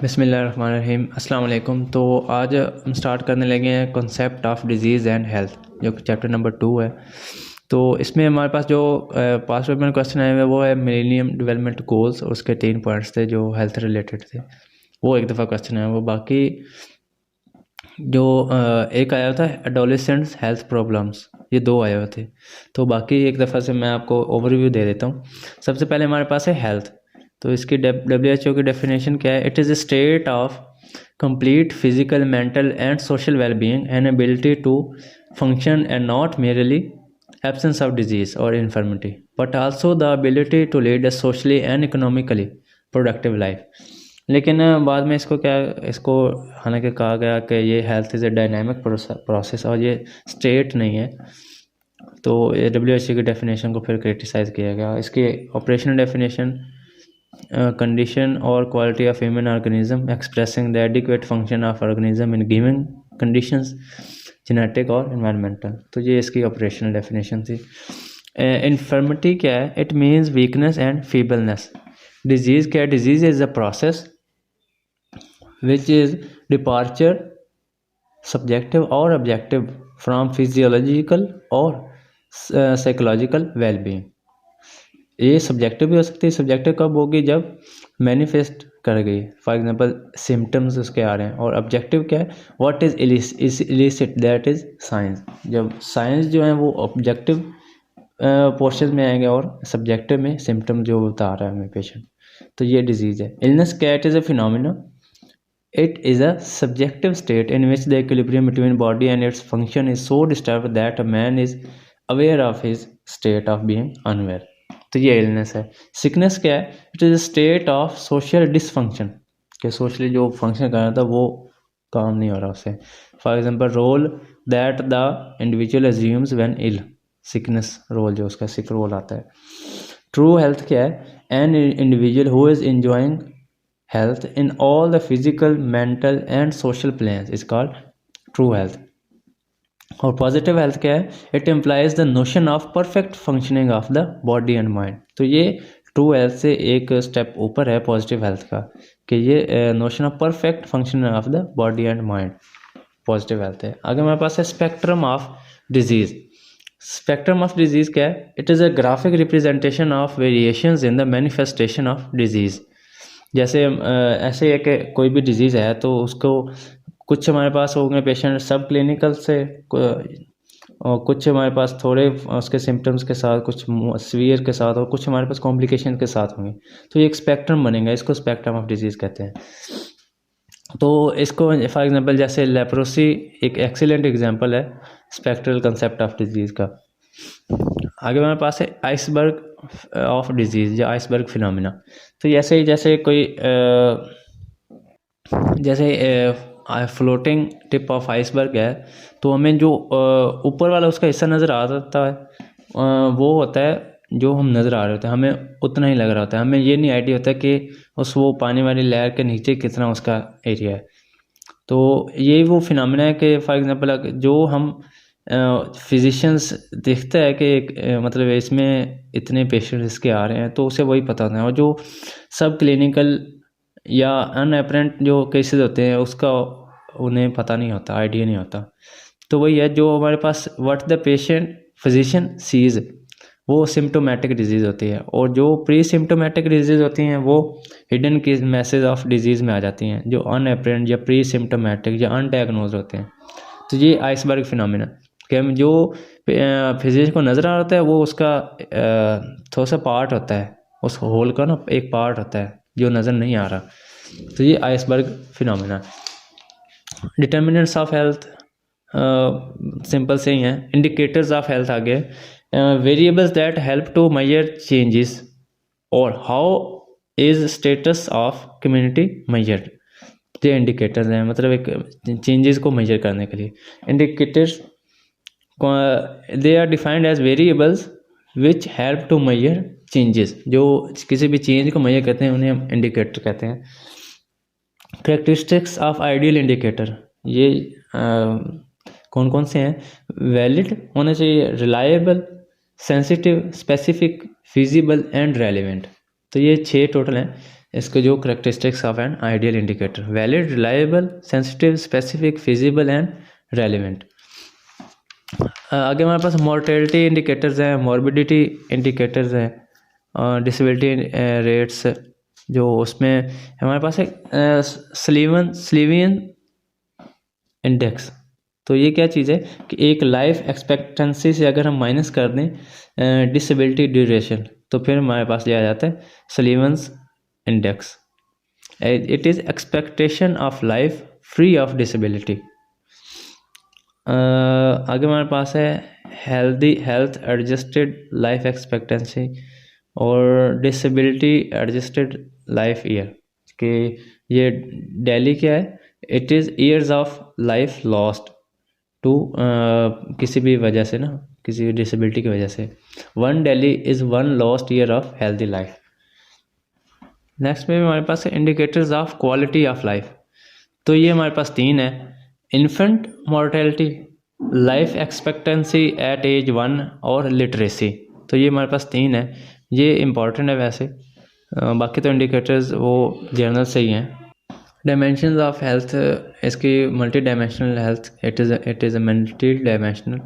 बिस्मिल्लाहिर्रहमानिर्रहीम अस्सलाम वालेकुम। तो आज हम स्टार्ट करने लगे हैं concept of disease and health, जो कि चैप्टर नंबर 2 है। तो इसमें हमारे पास जो पास्ट पेपर में क्वेश्चन आए हुए वो है मिलेनियम डेवलपमेंट गोल्स, और उसके 3 पॉइंट्स थे जो हेल्थ रिलेटेड थे। वो एक दफ़ा क्वेश्चन है। वो बाकी जो एक आया था एडोलेसेंट्स हेल्थ प्रॉब्लम्स, ये 2 आए हुए थे। तो बाकी एक दफ़ा से मैं आपको ओवरव्यू दे देता हूँ। सबसे पहले हमारे पास है हेल्थ। तो इसकी WHO की डेफिनेशन क्या है? It is a state of complete physical, mental and social wellbeing and ability to function and not merely absence of disease और infirmity but also the ability to lead a socially and economically productive life. लेकिन बाद में इसको हालांकि कहा गया कि ये health is a dynamic process और ये स्टेट नहीं है। तो WHO की डेफिनेशन को फिर क्रिटिसाइज़ किया गया। इसकी operational definition condition or quality of human organism expressing the adequate function of organism in given conditions, genetic और environmental। तो ये इसकी ऑपरेशनल डेफिनेशन थी। इन्फर्मिटी क्या है? It means weakness and feebleness. Disease क्या है? Disease is a process which is departure subjective और ऑब्जेक्टिव फ्रॉम फिजियोलॉजिकल और साइकोलॉजिकल वेलबींग। ये सब्जेक्टिव भी हो सकती है। सब्जेक्टिव कब होगी? जब मैनिफेस्ट कर गई, फॉर एग्जांपल सिम्टम्स उसके आ रहे हैं। और ऑब्जेक्टिव क्या है? What is illicit, that is science. जब साइंस जो है वो ऑब्जेक्टिव पोर्शन में आएंगे और सब्जेक्टिव में सिम्टम जो बता रहा है हमें पेशेंट। तो ये डिजीज़ है। इलनेस क्या? It is a phenomena. It is a subjective state in which the equilibrium between body and its function is so disturb that a man is aware of his state of being unaware. तो ये illness है। Sickness क्या है? It is a state of social dysfunction, कि socially जो function कर रहा था वो काम नहीं हो रहा उससे। For example role that the individual assumes when ill, sickness role जो उसका सिक रोल आता है। ट्रू हेल्थ क्या है? An individual who is enjoying health in all the physical, mental and social planes is called true health। और positive health क्या है? It implies the notion of perfect functioning of the body and mind. तो ये true health से एक step ऊपर है positive health का, कि ये notion of perfect functioning of the body and mind positive health है। आगे हमारे पास है spectrum of disease. Spectrum of disease क्या है? It is a graphic representation of variations in the manifestation of disease. जैसे ऐसे है कि कोई भी डिजीज़ है तो उसको कुछ हमारे पास हो गए पेशेंट सब क्लिनिकल से, और कुछ हमारे पास थोड़े उसके सिम्टम्स के साथ, कुछ सीवियर के साथ, और कुछ हमारे पास कॉम्प्लिकेशन के साथ होंगे। तो ये एक स्पेक्ट्रम बनेगा, इसको स्पेक्ट्रम ऑफ डिजीज़ कहते हैं। तो इसको फॉर एग्जांपल जैसे लेप्रोसी एक एक्सीलेंट एग्जांपल है स्पेक्ट्रल कंसेप्ट ऑफ डिजीज़ का। आगे हमारे पास है आइसबर्ग ऑफ डिजीज़ या आइसबर्ग फिनोमिना। तो जैसे कोई जैसे फ्लोटिंग टिप ऑफ आइसबर्ग है, तो हमें जो ऊपर वाला उसका हिस्सा नज़र आ सकता है वो होता है जो हम नज़र आ रहे होते हैं, हमें उतना ही लग रहा होता है। हमें ये नहीं आइडिया होता कि वो पानी वाली लहर के नीचे कितना उसका एरिया है। तो यही वो फिनोमिना है कि फॉर एग्जांपल जो हम फिजिशियंस देखता है कि एक मतलब इसमें इतने पेशेंट इसके आ रहे हैं, तो उसे वही पता होता है। और जो सब क्लिनिकल या अनअपरेंट जो केसेस होते हैं उसका उन्हें पता नहीं होता, आइडिया नहीं होता। तो वही है जो हमारे पास what the patient physician sees, वो सिम्टोमेटिक डिजीज़ होती है। और जो प्री सिम्टोमेटिक डिजीज़ होती हैं वो हिडन की मैसेज ऑफ डिजीज़ में आ जाती हैं, जो अनअपरेंट या प्री सिम्टोमेटिक या अनडायग्नोज होते हैं। तो ये आइसबर्ग फिनोमिना कि हम जो फिजिशियन को नज़र आ रहा होता है वो उसका थोड़ा सा पार्ट होता है, उस होल का ना एक पार्ट होता है जो नज़र नहीं आ रहा। तो ये iceberg phenomena. Determinants of health simple से ही हैं। इंडिकेटर्स ऑफ हेल्थ आगे variables that help to measure changes और how is status of community measured. ये इंडिकेटर्स हैं, मतलब एक चेंजेस को मेजर करने के लिए। Indicators they are defined as variables which help to measure changes. जो किसी भी चेंज को मेजर करते हैं उन्हें हम इंडिकेटर कहते हैं। कैरेक्टरिस्टिक्स ऑफ आइडियल इंडिकेटर, ये कौन कौन से हैं? वैलिड होना चाहिए, reliable, sensitive, specific, feasible and relevant. तो ये 6 टोटल हैं। इसके जो characteristics of an ideal indicator, valid, reliable, sensitive, specific, feasible and relevant. आगे हमारे पास मोर्टेलिटी इंडिकेटर्स हैं, मॉर्बिडिटी इंडिकेटर्स हैं, डिसेबिलिटी रेट्स, जो उसमें हमारे पास है स्लीवियन इंडेक्स। तो ये क्या चीज़ है कि एक लाइफ एक्सपेक्टेंसी से अगर हम माइनस कर दें डिसेबिलिटी ड्यूरेशन, तो फिर हमारे पास ये आ जाता है Sullivan's index. It is expectation of life free of disability. आगे हमारे पास है हेल्थ एडजस्टेड लाइफ एक्सपेक्टेंसी और डिसेबिलिटी एडजस्टेड लाइफ ईयर। कि ये डेली क्या है, it is years of life lost to किसी भी वजह से ना, किसी डिसेबिलिटी की वजह से। One DALY is one lost year of healthy life. Next में हमारे पास है indicators of quality of life. तो ये हमारे पास 3 है। Infant mortality, life expectancy at age 1 और लिटरेसी। तो ये हमारे पास 3 है, ये इम्पॉर्टेंट है वैसे। बाकी तो इंडिकेटर्स वो जनरल से ही हैं। डायमेंशंस ऑफ हेल्थ, इसकी multi dimensional health, it is a multi dimensional.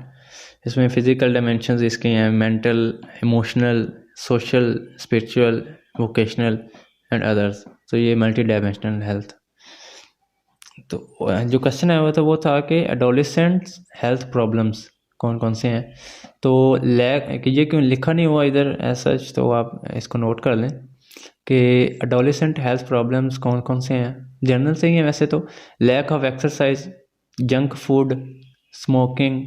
इसमें फ़िज़िकल डायमेंशंस इसके हैं, mental, emotional, social, spiritual, vocational and others. तो ये मल्टी डायमेंशनल हेल्थ। तो जो क्वेश्चन आया हुआ था वो था कि एडोलेसेंट्स हेल्थ प्रॉब्लम्स कौन कौन से हैं। तो कि ये क्यों लिखा नहीं हुआ इधर ऐसा, तो आप इसको नोट कर लें कि एडोलेसेंट हेल्थ प्रॉब्लम्स कौन कौन से हैं। जनरल से ही हैं वैसे तो, lack of exercise, junk food, smoking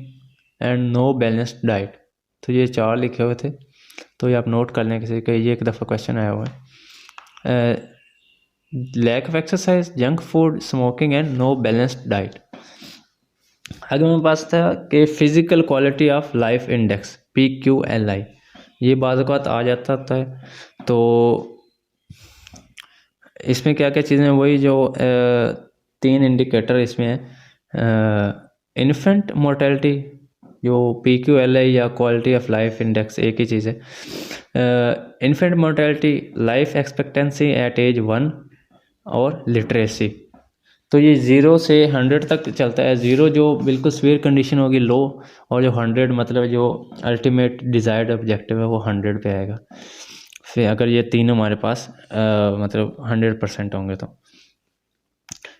and no balanced diet. तो ये 4 लिखे हुए थे, तो ये आप नोट कर लें किसी का, ये एक दफ़ा क्वेश्चन आया हुआ है। Lack of exercise, junk food, smoking and no balanced diet. आगे मेरे पास था कि physical quality of life index PQLI। ये बाद आ जाता है। तो इसमें क्या क्या चीज़ें, वही जो 3 इंडिकेटर इसमें है। इन्फेंट मोर्टेलिटी जो PQLI या क्वालिटी ऑफ लाइफ इंडेक्स एक ही चीज़ है। Infant mortality, life expectancy at age 1 और लिटरेसी। तो ये 0 से 100 तक चलता है। 0 जो बिल्कुल सीवियर कंडीशन होगी, लो, और जो 100 मतलब जो अल्टीमेट डिज़ायर्ड ऑब्जेक्टिव है वो 100 पे आएगा। फिर अगर ये तीनों हमारे पास मतलब 100% होंगे तो।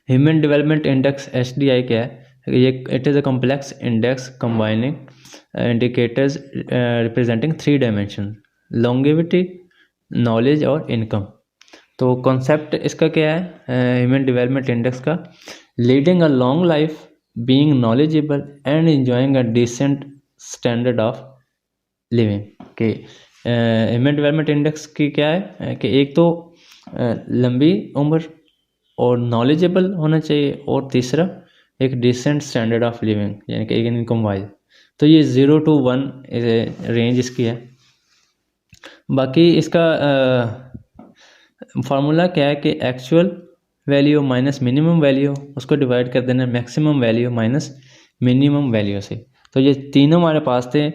ह्यूमन डेवलपमेंट इंडेक्स HDI क्या है, ये it is a complex index combining indicators representing 3 dimension, longevity, knowledge और इनकम। तो कॉन्सेप्ट इसका क्या है ह्यूमन डेवलपमेंट इंडेक्स का, leading a long life, being knowledgeable and enjoying a decent standard of living. के ह्यूमन डेवलपमेंट इंडेक्स की क्या है कि एक तो लंबी उम्र और नॉलेजेबल होना चाहिए, और तीसरा एक डिसेंट स्टैंडर्ड ऑफ लिविंग, यानी कि एक इनकम वाइज। तो ये 0 to 1 रेंज इसकी है। बाकी इसका फार्मूला क्या है कि actual value minus minimum value, उसको डिवाइड कर देना maximum value minus minimum value से। तो ये तीनों हमारे पास थे,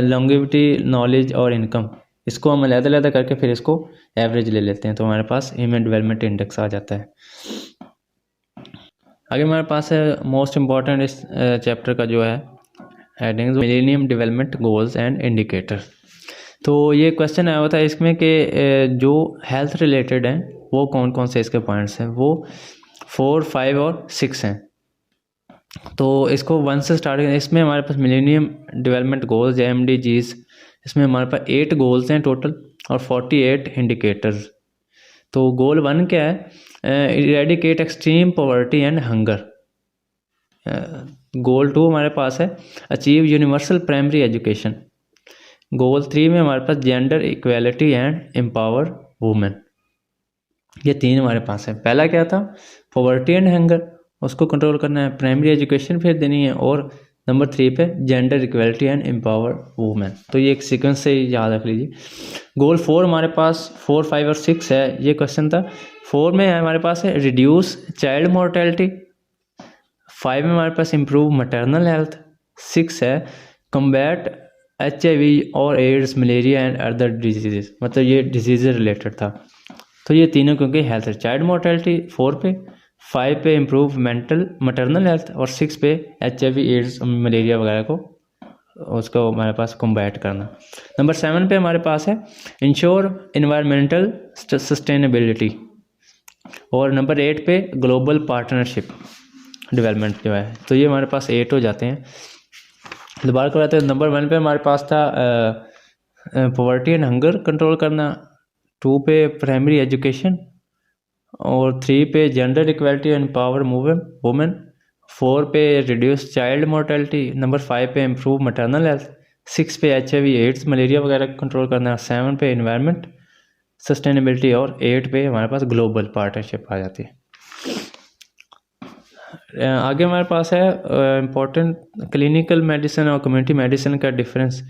लॉन्गेविटी, नॉलेज और इनकम। इसको हम अलग-अलग करके फिर इसको एवरेज ले लेते हैं, तो हमारे पास ह्यूमन डेवलपमेंट इंडेक्स आ जाता है। आगे हमारे पास है मोस्ट इम्पॉर्टेंट इस चैप्टर का जो है heading, millennium development goals and indicators. तो ये क्वेश्चन आया हुआ था इसमें कि जो हेल्थ रिलेटेड हैं वो कौन कौन से इसके पॉइंट्स हैं, वो 4, 5 और 6 हैं। तो इसको 1 से स्टार्ट करें। इसमें हमारे पास मिलेनियम डेवलपमेंट गोल्स या MDGs, इसमें हमारे पास 8 गोल्स हैं टोटल और 48 इंडिकेटर्स। तो गोल 1 क्या है, eradicate extreme poverty and hunger. Goal 2 हमारे पास है achieve universal primary education. Goal 3 में हमारे पास gender equality and empower women. ये 3 हमारे पास है। पहला क्या था, पॉवर्टी एंड हंगर, उसको कंट्रोल करना है, प्राइमरी एजुकेशन फिर देनी है, और नंबर 3 पे gender equality and empower women. तो ये एक सीक्वेंस से याद रख लीजिए। गोल 4 हमारे पास 4, 5 और 6 है, ये क्वेश्चन था। 4 में हमारे पास है रिड्यूस चाइल्ड मोर्टेलिटी, 5 में हमारे पास इम्प्रूव मैटरनल हेल्थ, 6 है कम्बैट HIV और AIDS, malaria and other disease. मतलब ये डिजीज़ रिलेटेड था। तो ये तीनों क्योंकि हेल्थ है। चाइल्ड मोर्टेलिटी 4 पे, 5 पे इम्प्रूव मेंटल मटरनल हेल्थ, और 6 पे HIV एड्स मलेरिया वगैरह को उसको हमारे पास कॉम्बैट करना। नंबर 7 पे हमारे पास है इंश्योर इन्वायरमेंटल सस्टेनेबिलिटी, और नंबर 8 पे ग्लोबल पार्टनरशिप डेवलपमेंट जो है। तो ये हमारे पास 8 हो जाते हैं। दोबारा करवाते हैं। नंबर 1 पे हमारे पास था पॉवर्टी एंड हंगर कंट्रोल करना, 2 पे प्राइमरी एजुकेशन, और 3 पे gender equality and power women, 4 पे रिड्यूस चाइल्ड मोर्टेलिटी, नंबर 5 पे इम्प्रूव मटरनल हेल्थ, 6 पे HIV एड्स मलेरिया वगैरह कंट्रोल करना, 7 पे इन्वायरमेंट सस्टेनेबिलिटी, और 8 पे हमारे पास ग्लोबल पार्टनरशिप आ जाती है। आगे हमारे पास है इम्पोर्टेंट क्लिनिकल मेडिसिन और कम्युनिटी मेडिसिन का डिफरेंस।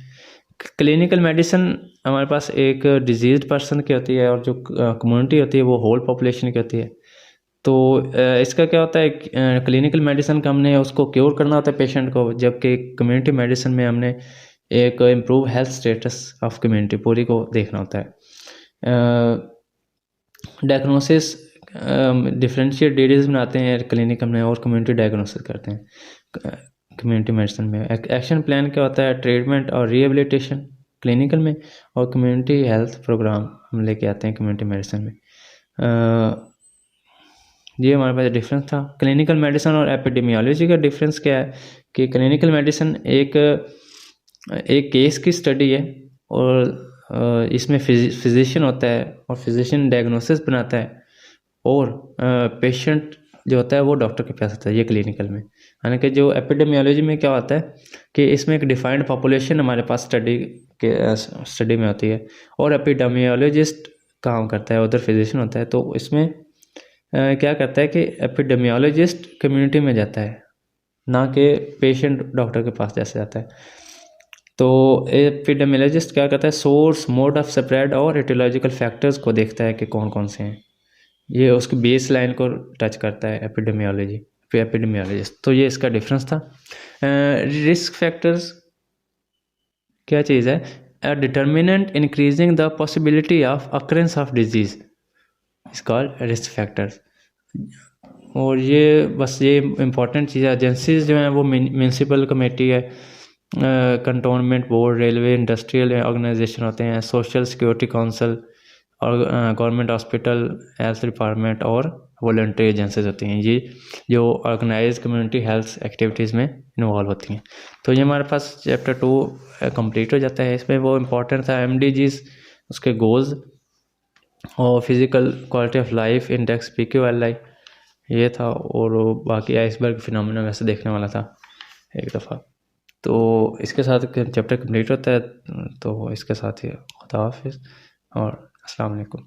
क्लिनिकल मेडिसिन हमारे पास एक डिजीज पर्सन की होती है, और जो कम्युनिटी होती है वो होल पॉपुलेशन की होती है। तो इसका क्या होता है, क्लिनिकल मेडिसिन का हमने उसको क्योर करना होता है पेशेंट को, जबकि कम्युनिटी मेडिसिन में हमने एक improve health status of community पूरी को देखना होता है। डायग्नोसिस डिफरेंशिएट डिजीज बनाते हैं क्लिनिकल में, और कम्युनिटी डायग्नोसिस करते हैं कम्युनिटी मेडिसिन में। एक्शन प्लान क्या होता है, ट्रीटमेंट और रिहेबिलिटेशन क्लिनिकल में, और कम्युनिटी हेल्थ प्रोग्राम हम लेके आते हैं कम्युनिटी मेडिसिन में। ये हमारे पास डिफरेंस था। क्लिनिकल मेडिसिन और एपिडेमियोलॉजी का डिफरेंस क्या है कि क्लिनिकल मेडिसिन एक केस की स्टडी है, और इसमें फिजिशियन होता है, और फिजिशियन डायग्नोसिस बनाता है, और पेशेंट जो होता है वो डॉक्टर के पास होता है, ये क्लिनिकल में। यानी कि जो एपिडेमियोलॉजी में क्या होता है कि इसमें एक डिफाइंड पॉपुलेशन हमारे पास स्टडी में होती है, और एपिडेमियोलॉजिस्ट काम करता है, उधर फिजिशियन होता है। तो इसमें क्या करता है कि एपिडेमियोलॉजिस्ट कम्युनिटी में जाता है, ना कि पेशेंट डॉक्टर के पास जैसे जाता है। तो एपिडेमियोलॉजिस्ट क्या करता है, सोर्स, मोड ऑफ स्प्रेड और एटियोलॉजिकल फैक्टर्स को देखता है कि कौन कौन से हैं, ये उसकी बेस लाइन को टच करता है एपिडेमियोलॉजिस्ट। तो ये इसका डिफरेंस था। रिस्क फैक्टर्स क्या चीज़ है, अ determinant increasing the possibility of occurrence of disease is called risk factors. और ये बस ये इंपॉर्टेंट चीज़ है। एजेंसीज जो हैं वो म्यूनसिपल कमेटी है, cantonment board, railway, industrial organisation होते हैं, सोशल सिक्योरिटी काउंसिल, और गवर्नमेंट हॉस्पिटल, हेल्थ डिपार्टमेंट, और वॉलंटरी एजेंसीज होती हैं, ये जो ऑर्गेनाइज कम्युनिटी हेल्थ एक्टिविटीज़ में इन्वॉल्व होती हैं। तो ये हमारे पास चैप्टर 2 कंप्लीट हो जाता है। इसमें वो इम्पोर्टेंट था MDGs, उसके गोल्स, और physical quality of life index PQLI ये था, और बाकी आइसबर्ग फिनोमेना वैसे देखने वाला था एक दफ़ा। तो इसके साथ चैप्टर कंप्लीट होता है। तो इसके साथ ही खुदा हाफिज़ और अस्सलाम वालेकुम।